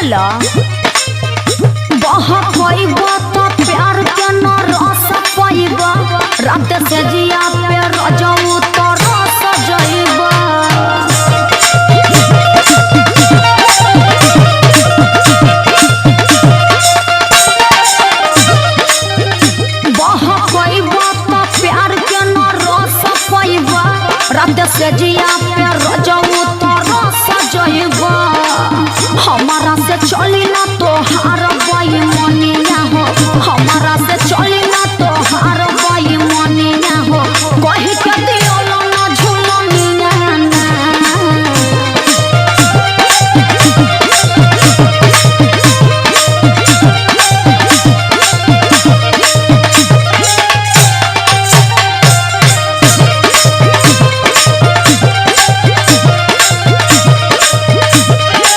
बोला बहकइबा तो प्यार के न रस पाइबा रात से जिया पे रजऊ तो रस जइबा बहकइबा तो प्यार के न रस पाइबा रात से जिया पे रजऊ तो रस जइबा हमारा से चली ना तो हार